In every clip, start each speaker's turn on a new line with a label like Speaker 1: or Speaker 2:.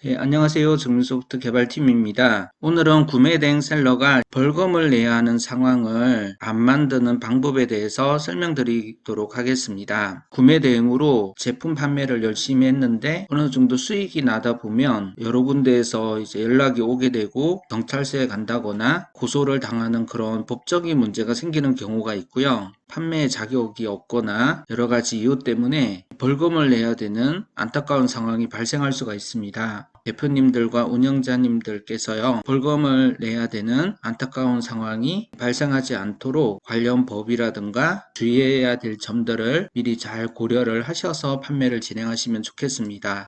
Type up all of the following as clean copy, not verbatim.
Speaker 1: 안녕하세요. 정민소프트 개발팀입니다. 오늘은 구매 대행 셀러가 벌금을 내야 하는 상황을 안 만드는 방법에 대해서 설명드리도록 하겠습니다. 구매 대행으로 제품 판매를 열심히 했는데 어느 정도 수익이 나다 보면 여러 군데에서 이제 연락이 오게 되고 경찰서에 간다거나 고소를 당하는 그런 법적인 문제가 생기는 경우가 있고요. 판매 자격이 없거나 여러 가지 이유 때문에 벌금을 내야 되는 안타까운 상황이 발생할 수가 있습니다. 대표님들과 운영자님들께서요, 벌금을 내야 되는 안타까운 상황이 발생하지 않도록 관련 법이라든가 주의해야 될 점들을 미리 잘 고려를 하셔서 판매를 진행하시면 좋겠습니다.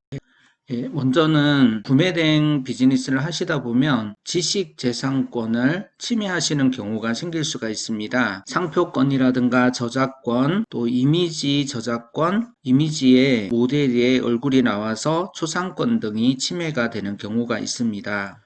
Speaker 1: 먼저는 구매 대행 비즈니스를 하시다 보면 지식재산권을 침해하시는 경우가 생길 수가 있습니다. 상표권이라든가 저작권, 또 이미지 저작권, 이미지에 모델의 얼굴이 나와서 초상권 등이 침해가 되는 경우가 있습니다.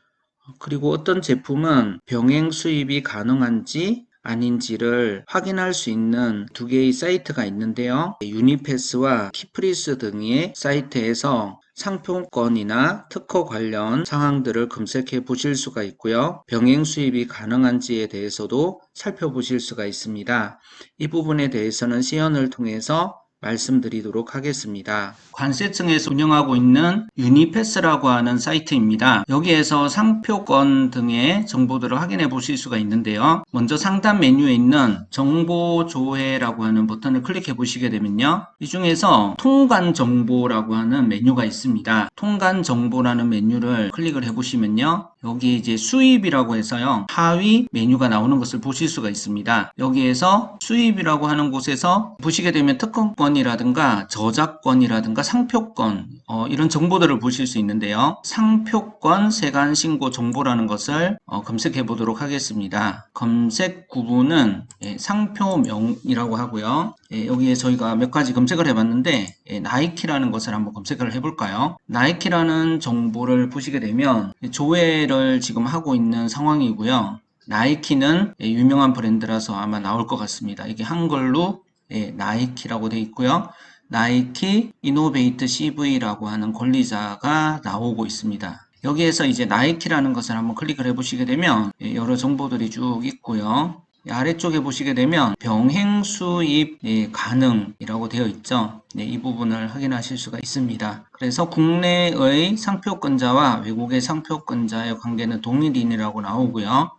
Speaker 1: 그리고 어떤 제품은 병행 수입이 가능한지 아닌지를 확인할 수 있는 두 개의 사이트가 있는데요. 유니패스와 키프리스 등의 사이트에서 상표권이나 특허 관련 사항들을 검색해 보실 수가 있고요. 병행 수입이 가능한지에 대해서도 살펴보실 수가 있습니다. 이 부분에 대해서는 시연을 통해서 말씀드리도록 하겠습니다. 관세청에서 운영하고 있는 유니패스라고 하는 사이트입니다. 여기에서 상표권 등의 정보들을 확인해 보실 수가 있는데요. 먼저 상단 메뉴에 있는 정보 조회라고 하는 버튼을 클릭해 보시게 되면요. 이 중에서 통관 정보라고 하는 메뉴가 있습니다. 통관 정보라는 메뉴를 클릭을 해 보시면요. 여기 이제 수입이라고 해서요. 하위 메뉴가 나오는 것을 보실 수가 있습니다. 여기에서 수입이라고 하는 곳에서 보시게 되면 특허권이라든가 저작권이라든가 상표권 이런 정보들을 보실 수 있는데요. 상표권 세관신고 정보라는 것을 검색해 보도록 하겠습니다. 검색 구분은 상표명이라고 하고요. 여기에 저희가 몇 가지 검색을 해봤는데 나이키라는 것을 한번 검색을 해볼까요? 나이키라는 정보를 보시게 되면 조회를 지금 하고 있는 상황이고요. 나이키는 유명한 브랜드라서 아마 나올 것 같습니다. 이게 한글로 나이키라고 되어 있고요. 나이키 이노베이트 CV라고 하는 권리자가 나오고 있습니다. 여기에서 이제 나이키라는 것을 한번 클릭을 해 보시게 되면 여러 정보들이 쭉 있고요. 아래쪽에 보시게 되면 병행 수입 가능이라고 되어 있죠. 이 부분을 확인하실 수가 있습니다. 그래서 국내의 상표권자와 외국의 상표권자의 관계는 동일인이라고 나오고요.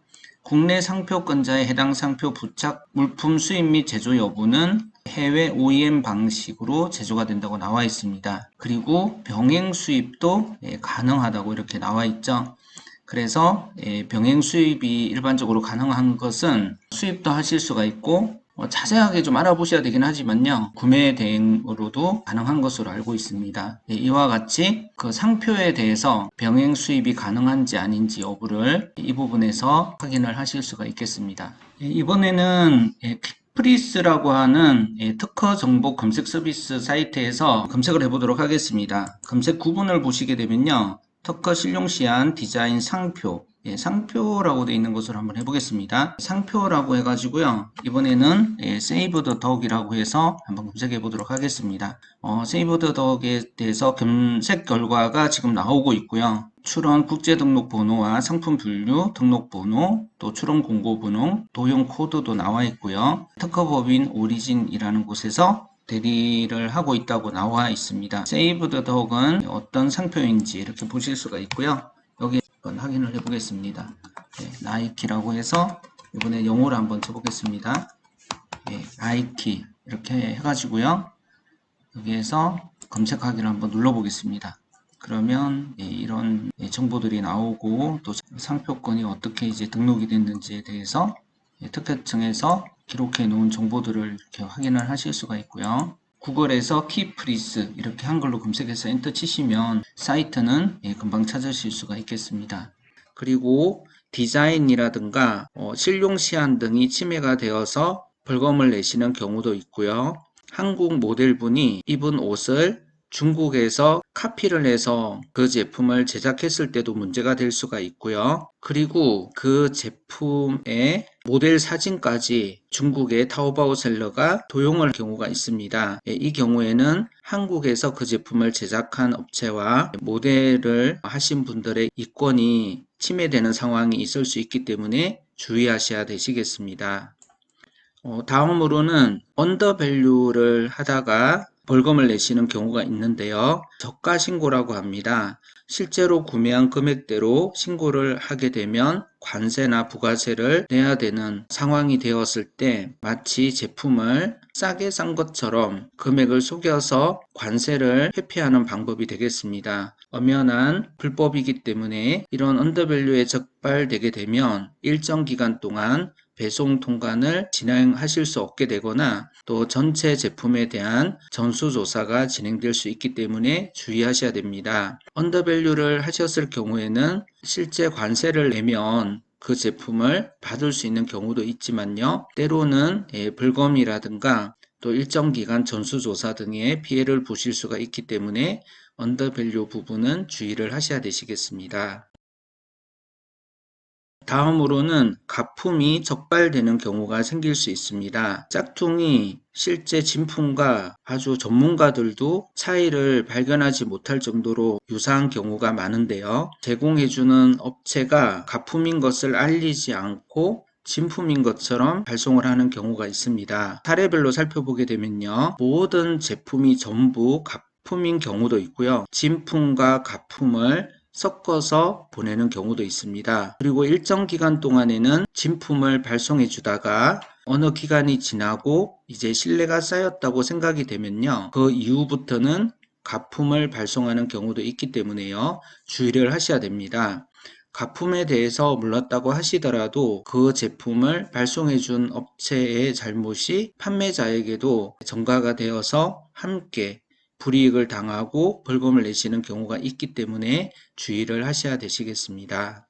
Speaker 1: 국내 상표권자의 해당 상표 부착 물품 수입 및 제조 여부는 해외 OEM 방식으로 제조가 된다고 나와 있습니다. 그리고 병행 수입도 가능하다고 이렇게 나와 있죠. 그래서 병행 수입이 일반적으로 가능한 것은 수입도 하실 수가 있고 자세하게 좀 알아보셔야 되긴 하지만요. 구매 대행으로도 가능한 것으로 알고 있습니다. 이와 같이 그 상표에 대해서 병행 수입이 가능한지 아닌지 여부를 이 부분에서 확인을 하실 수가 있겠습니다. 이번에는 프리스라고 하는 특허 정보 검색 서비스 사이트에서 검색을 해보도록 하겠습니다. 검색 구분을 보시게 되면요. 특허 실용시한 디자인 상표 상표라고 되어 있는 것으로 한번 해보겠습니다. 상표라고 해가지고요. 이번에는 세이브 더 덕이라고 해서 한번 검색해 보도록 하겠습니다. 세이브 더 덕에 대해서 검색 결과가 지금 나오고 있고요. 출원 국제등록번호와 상품 분류 등록번호, 또 출원 공고번호, 도용 코드도 나와 있고요. 특허법인 오리진이라는 곳에서 대리를 하고 있다고 나와 있습니다. 세이브 더 덕은 어떤 상표인지 이렇게 보실 수가 있고요. 여기 한번 확인을 해 보겠습니다. 나이키라고 해서 이번에 영어로 한번 쳐보겠습니다. 나이키 이렇게 해가지고요. 여기에서 검색하기를 한번 눌러 보겠습니다. 그러면 이런 정보들이 나오고 또 상표권이 어떻게 이제 등록이 됐는지에 대해서 특허청에서 기록해 놓은 정보들을 이렇게 확인을 하실 수가 있고요. 구글에서 키프리스 이렇게 한글로 검색해서 엔터 치시면 사이트는 금방 찾으실 수가 있겠습니다. 그리고 디자인이라든가 실용 시한 등이 침해가 되어서 벌금을 내시는 경우도 있고요. 한국 모델분이 입은 옷을 중국에서 카피를 해서 그 제품을 제작했을 때도 문제가 될 수가 있고요. 그리고 그 제품의 모델 사진까지 중국의 타오바오 셀러가 도용할 경우가 있습니다. 이 경우에는 한국에서 그 제품을 제작한 업체와 모델을 하신 분들의 이권이 침해되는 상황이 있을 수 있기 때문에 주의하셔야 되시겠습니다. 다음으로는 언더밸류를 하다가 벌금을 내시는 경우가 있는데요. 저가 신고라고 합니다. 실제로 구매한 금액대로 신고를 하게 되면 관세나 부가세를 내야 되는 상황이 되었을 때 마치 제품을 싸게 산 것처럼 금액을 속여서 관세를 회피하는 방법이 되겠습니다. 엄연한 불법이기 때문에 이런 언더밸류에 적발되게 되면 일정 기간 동안 배송 통관을 진행하실 수 없게 되거나 또 전체 제품에 대한 전수조사가 진행될 수 있기 때문에 주의하셔야 됩니다. 언더밸류를 하셨을 경우에는 실제 관세를 내면 그 제품을 받을 수 있는 경우도 있지만요. 때로는 벌금이라든가 또 일정 기간 전수조사 등의 피해를 보실 수가 있기 때문에 언더밸류 부분은 주의를 하셔야 되시겠습니다. 다음으로는 가품이 적발되는 경우가 생길 수 있습니다. 짝퉁이 실제 진품과 아주 전문가들도 차이를 발견하지 못할 정도로 유사한 경우가 많은데요. 제공해주는 업체가 가품인 것을 알리지 않고 진품인 것처럼 발송을 하는 경우가 있습니다. 사례별로 살펴보게 되면요. 모든 제품이 전부 가품인 경우도 있고요. 진품과 가품을 섞어서 보내는 경우도 있습니다. 그리고 일정 기간 동안에는 진품을 발송해 주다가 어느 기간이 지나고 이제 신뢰가 쌓였다고 생각이 되면요. 그 이후부터는 가품을 발송하는 경우도 있기 때문에요. 주의를 하셔야 됩니다. 가품에 대해서 몰랐다고 하시더라도 그 제품을 발송해 준 업체의 잘못이 판매자에게도 전가가 되어서 함께 불이익을 당하고 벌금을 내시는 경우가 있기 때문에 주의를 하셔야 되시겠습니다.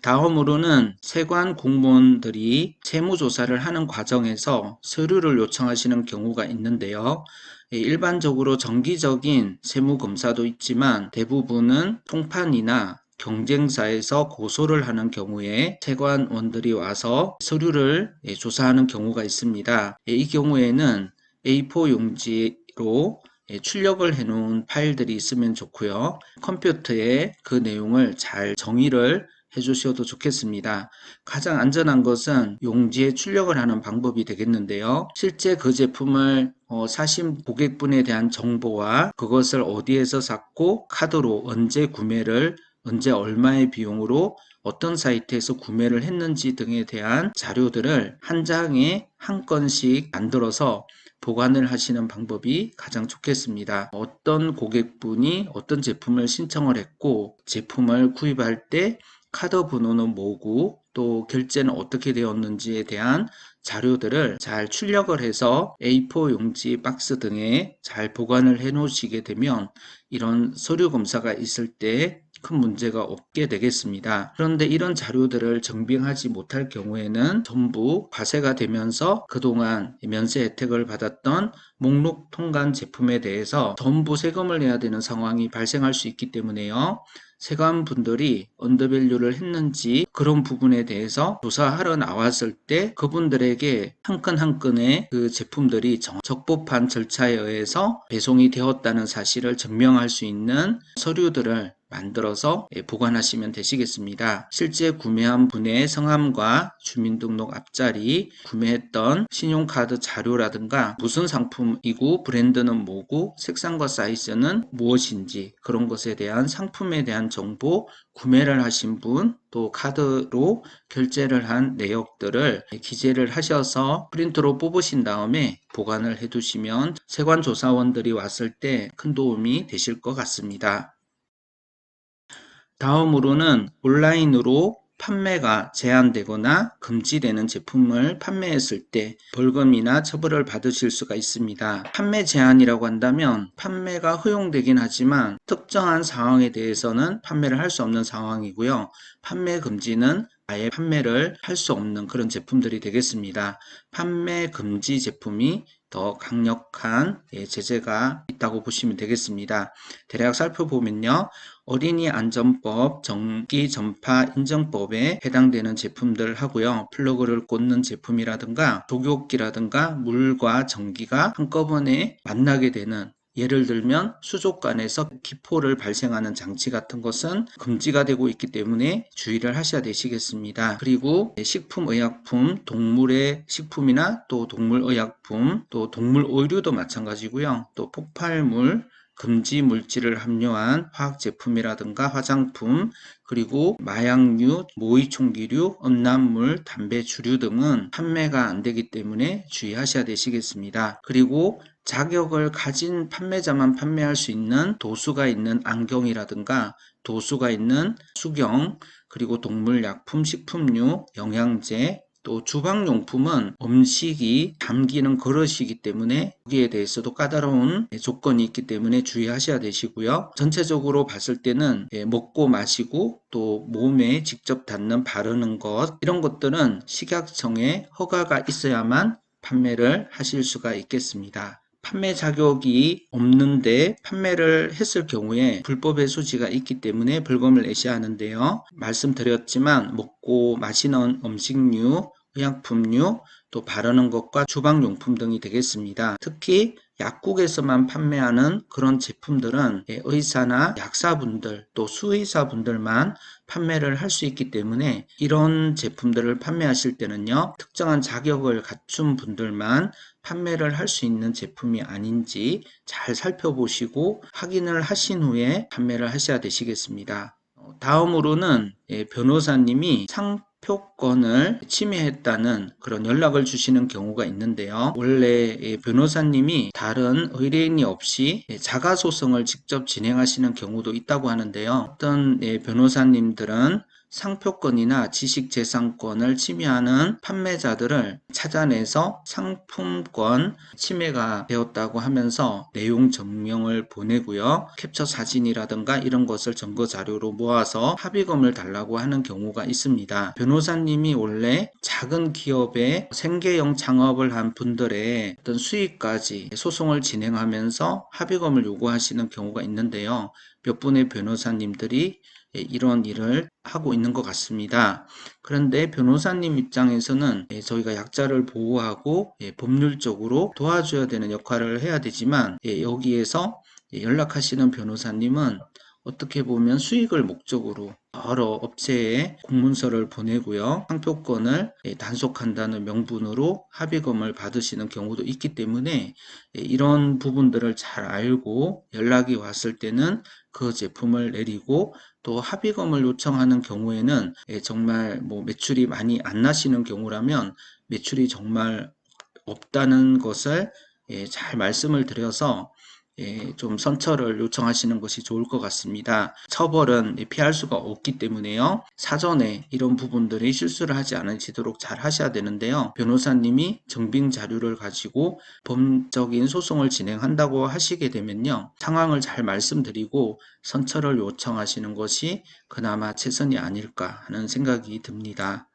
Speaker 1: 다음으로는 세관 공무원들이 세무조사를 하는 과정에서 서류를 요청하시는 경우가 있는데요. 일반적으로 정기적인 세무검사도 있지만 대부분은 통판이나 경쟁사에서 고소를 하는 경우에 세관원들이 와서 서류를 조사하는 경우가 있습니다. 이 경우에는 A4 용지로 출력을 해놓은 파일들이 있으면 좋고요. 컴퓨터에 그 내용을 잘 정의를 해주셔도 좋겠습니다. 가장 안전한 것은 용지에 출력을 하는 방법이 되겠는데요. 실제 그 제품을 사신 고객분에 대한 정보와 그것을 어디에서 샀고 카드로 언제 구매를 언제 얼마의 비용으로 어떤 사이트에서 구매를 했는지 등에 대한 자료들을 한 장에 한 건씩 만들어서 보관을 하시는 방법이 가장 좋겠습니다. 어떤 고객분이 어떤 제품을 신청을 했고 제품을 구입할 때 카드 번호는 뭐고 또 결제는 어떻게 되었는지에 대한 자료들을 잘 출력을 해서 A4 용지 박스 등에 잘 보관을 해 놓으시게 되면 이런 서류 검사가 있을 때 큰 문제가 없게 되겠습니다. 그런데 이런 자료들을 정빙하지 못할 경우에는 전부 과세가 되면서 그동안 면세 혜택을 받았던 목록 통관 제품에 대해서 전부 세금을 내야 되는 상황이 발생할 수 있기 때문에요. 세관분들이 언더밸류를 했는지 그런 부분에 대해서 조사하러 나왔을 때 그분들에게 한 건 한 건의 그 제품들이 적법한 절차에 의해서 배송이 되었다는 사실을 증명할 수 있는 서류들을 만들어서 보관하시면 되시겠습니다. 실제 구매한 분의 성함과 주민등록 앞자리, 구매했던 신용카드 자료라든가 무슨 상품이고 브랜드는 뭐고 색상과 사이즈는 무엇인지 그런 것에 대한 상품에 대한 정보, 구매를 하신 분, 또 카드로 결제를 한 내역들을 기재를 하셔서 프린트로 뽑으신 다음에 보관을 해두시면 세관조사원들이 왔을 때 큰 도움이 되실 것 같습니다. 다음으로는 온라인으로 판매가 제한되거나 금지되는 제품을 판매했을 때 벌금이나 처벌을 받으실 수가 있습니다. 판매 제한이라고 한다면 판매가 허용되긴 하지만 특정한 상황에 대해서는 판매를 할 수 없는 상황이고요. 판매 금지는 아예 판매를 할 수 없는 그런 제품들이 되겠습니다. 판매 금지 제품이 더 강력한 제재가 있다고 보시면 되겠습니다. 대략 살펴보면요. 어린이 안전법, 전기 전파 인증법에 해당되는 제품들 하고요. 플러그를 꽂는 제품이라든가 조교기라든가 물과 전기가 한꺼번에 만나게 되는, 예를 들면 수족관에서 기포를 발생하는 장치 같은 것은 금지가 되고 있기 때문에 주의를 하셔야 되시겠습니다. 그리고 식품의약품, 동물의 식품이나 또 동물의약품, 또 동물 오일류도 마찬가지고요. 또 폭발물, 금지 물질을 함유한 화학 제품이라든가 화장품, 그리고 마약류, 모의총기류, 음란물, 담배 주류 등은 판매가 안 되기 때문에 주의하셔야 되시겠습니다. 그리고 자격을 가진 판매자만 판매할 수 있는 도수가 있는 안경이라든가 도수가 있는 수경, 그리고 동물약품, 식품류, 영양제, 또 주방용품은 음식이 담기는 그릇이기 때문에 거기에 대해서도 까다로운 조건이 있기 때문에 주의하셔야 되시고요. 전체적으로 봤을 때는 먹고 마시고 또 몸에 직접 닿는 바르는 것, 이런 것들은 식약청에 허가가 있어야만 판매를 하실 수가 있겠습니다. 판매 자격이 없는데 판매를 했을 경우에 불법의 소지가 있기 때문에 벌금을 내셔야 하는데요. 말씀드렸지만 먹고 마시는 음식류, 의약품류, 또 바르는 것과 주방용품 등이 되겠습니다. 특히 약국에서만 판매하는 그런 제품들은 의사나 약사분들, 또 수의사분들만 판매를 할 수 있기 때문에 이런 제품들을 판매하실 때는요, 특정한 자격을 갖춘 분들만 판매를 할 수 있는 제품이 아닌지 잘 살펴보시고 확인을 하신 후에 판매를 하셔야 되시겠습니다. 다음으로는 변호사님이 상표권을 침해했다는 그런 연락을 주시는 경우가 있는데요. 원래 변호사님이 다른 의뢰인이 없이 자가소송을 직접 진행하시는 경우도 있다고 하는데요. 어떤 변호사님들은 상표권이나 지식재산권을 침해하는 판매자들을 찾아내서 상품권 침해가 되었다고 하면서 내용 증명을 보내고요. 캡처 사진이라든가 이런 것을 증거 자료로 모아서 합의금을 달라고 하는 경우가 있습니다. 변호사님이 원래 작은 기업에 생계형 창업을 한 분들의 어떤 수익까지 소송을 진행하면서 합의금을 요구하시는 경우가 있는데요. 몇 분의 변호사님들이 이런 일을 하고 있는 것 같습니다. 그런데 변호사님 입장에서는 저희가 약자를 보호하고 법률적으로 도와줘야 되는 역할을 해야 되지만 여기에서 연락하시는 변호사님은 어떻게 보면 수익을 목적으로 여러 업체에 공문서를 보내고요. 상표권을 단속한다는 명분으로 합의금을 받으시는 경우도 있기 때문에 이런 부분들을 잘 알고 연락이 왔을 때는 그 제품을 내리고, 또 합의금을 요청하는 경우에는 정말 매출이 많이 안 나시는 경우라면 매출이 정말 없다는 것을 잘 말씀을 드려서 좀 선처를 요청하시는 것이 좋을 것 같습니다. 처벌은 피할 수가 없기 때문에요. 사전에 이런 부분들이 실수를 하지 않으시도록 잘 하셔야 되는데요. 변호사님이 증빙 자료를 가지고 법적인 소송을 진행한다고 하시게 되면요, 상황을 잘 말씀드리고 선처를 요청하시는 것이 그나마 최선이 아닐까 하는 생각이 듭니다.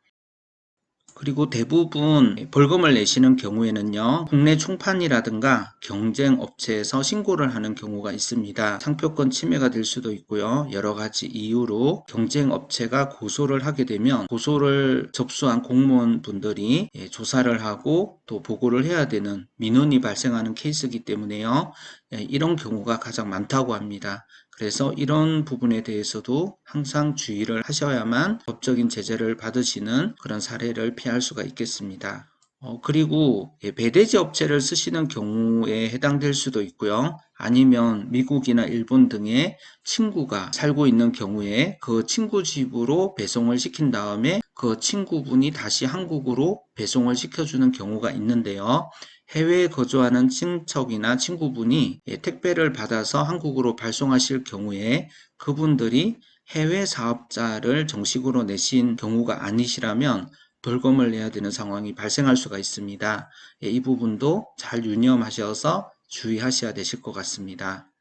Speaker 1: 그리고 대부분 벌금을 내시는 경우에는요, 국내 총판이라든가 경쟁 업체에서 신고를 하는 경우가 있습니다. 상표권 침해가 될 수도 있고요. 여러 가지 이유로 경쟁 업체가 고소를 하게 되면 고소를 접수한 공무원분들이 조사를 하고 또 보고를 해야 되는 민원이 발생하는 케이스이기 때문에요. 이런 경우가 가장 많다고 합니다. 그래서 이런 부분에 대해서도 항상 주의를 하셔야만 법적인 제재를 받으시는 그런 사례를 피할 수가 있겠습니다. 그리고 배대지 업체를 쓰시는 경우에 해당될 수도 있고요. 아니면 미국이나 일본 등의 친구가 살고 있는 경우에 그 친구 집으로 배송을 시킨 다음에 그 친구분이 다시 한국으로 배송을 시켜주는 경우가 있는데요. 해외에 거주하는 친척이나 친구분이 택배를 받아서 한국으로 발송하실 경우에 그분들이 해외 사업자를 정식으로 내신 경우가 아니시라면 벌금을 내야 되는 상황이 발생할 수가 있습니다. 이 부분도 잘 유념하셔서 주의하셔야 되실 것 같습니다.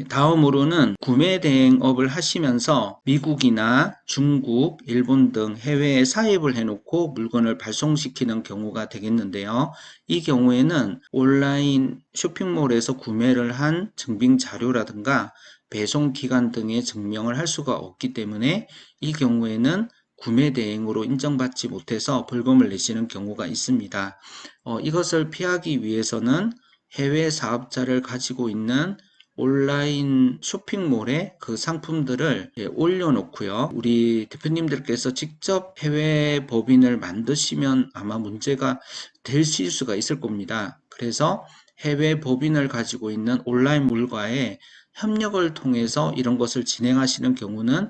Speaker 1: 다음으로는 구매 대행업을 하시면서 미국이나 중국, 일본 등 해외에 사입을 해놓고 물건을 발송시키는 경우가 되겠는데요. 이 경우에는 온라인 쇼핑몰에서 구매를 한 증빙 자료라든가 배송 기간 등의 증명을 할 수가 없기 때문에 이 경우에는 구매 대행으로 인정받지 못해서 벌금을 내시는 경우가 있습니다. 이것을 피하기 위해서는 해외 사업자를 가지고 있는 온라인 쇼핑몰에 그 상품들을 올려놓고요. 우리 대표님들께서 직접 해외 법인을 만드시면 아마 문제가 될 수가 있을 겁니다. 그래서 해외 법인을 가지고 있는 온라인 몰과의 협력을 통해서 이런 것을 진행하시는 경우는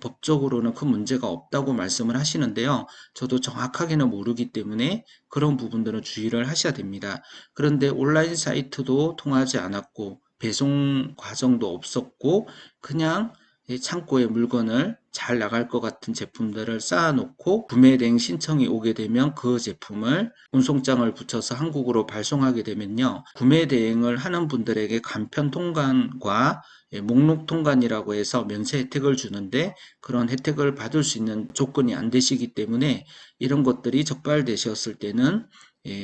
Speaker 1: 법적으로는 큰 문제가 없다고 말씀을 하시는데요. 저도 정확하게는 모르기 때문에 그런 부분들은 주의를 하셔야 됩니다. 그런데 온라인 사이트도 통하지 않았고 배송 과정도 없었고 그냥 창고에 물건을 잘 나갈 것 같은 제품들을 쌓아놓고 구매 대행 신청이 오게 되면 그 제품을 운송장을 붙여서 한국으로 발송하게 되면요. 구매 대행을 하는 분들에게 간편 통관과 목록 통관이라고 해서 면세 혜택을 주는데 그런 혜택을 받을 수 있는 조건이 안 되시기 때문에 이런 것들이 적발되셨을 때는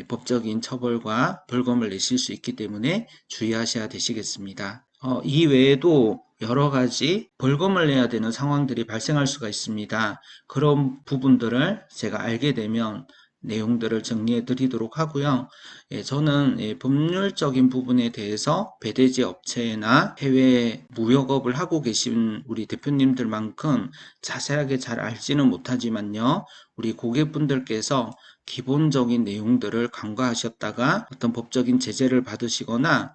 Speaker 1: 법적인 처벌과 벌금을 내실 수 있기 때문에 주의하셔야 되시겠습니다. 이 외에도 여러 가지 벌금을 내야 되는 상황들이 발생할 수가 있습니다. 그런 부분들을 제가 알게 되면 내용들을 정리해 드리도록 하고요. 저는 법률적인 부분에 대해서 배대지 업체나 해외 무역업을 하고 계신 우리 대표님들만큼 자세하게 잘 알지는 못하지만요. 우리 고객분들께서 기본적인 내용들을 간과하셨다가 어떤 법적인 제재를 받으시거나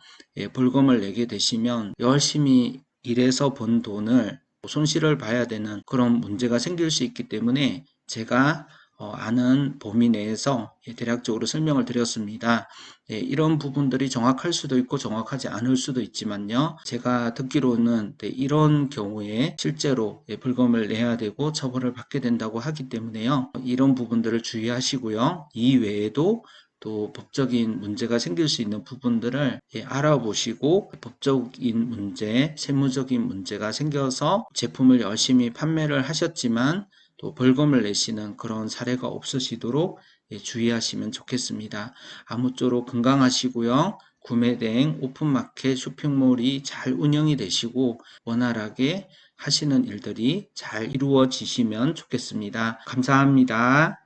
Speaker 1: 벌금을 내게 되시면 열심히 일해서 번 돈을 손실을 봐야 되는 그런 문제가 생길 수 있기 때문에 제가 아는 범위 내에서 대략적으로 설명을 드렸습니다. 이런 부분들이 정확할 수도 있고 정확하지 않을 수도 있지만요. 제가 듣기로는 이런 경우에 실제로 벌금을 내야 되고 처벌을 받게 된다고 하기 때문에요. 이런 부분들을 주의하시고요. 이 외에도 또 법적인 문제가 생길 수 있는 부분들을 알아보시고 법적인 문제, 세무적인 문제가 생겨서 제품을 열심히 판매를 하셨지만 또 벌금을 내시는 그런 사례가 없으시도록 주의하시면 좋겠습니다. 아무쪼록 건강하시고요. 구매 대행 오픈마켓 쇼핑몰이 잘 운영이 되시고 원활하게 하시는 일들이 잘 이루어지시면 좋겠습니다. 감사합니다.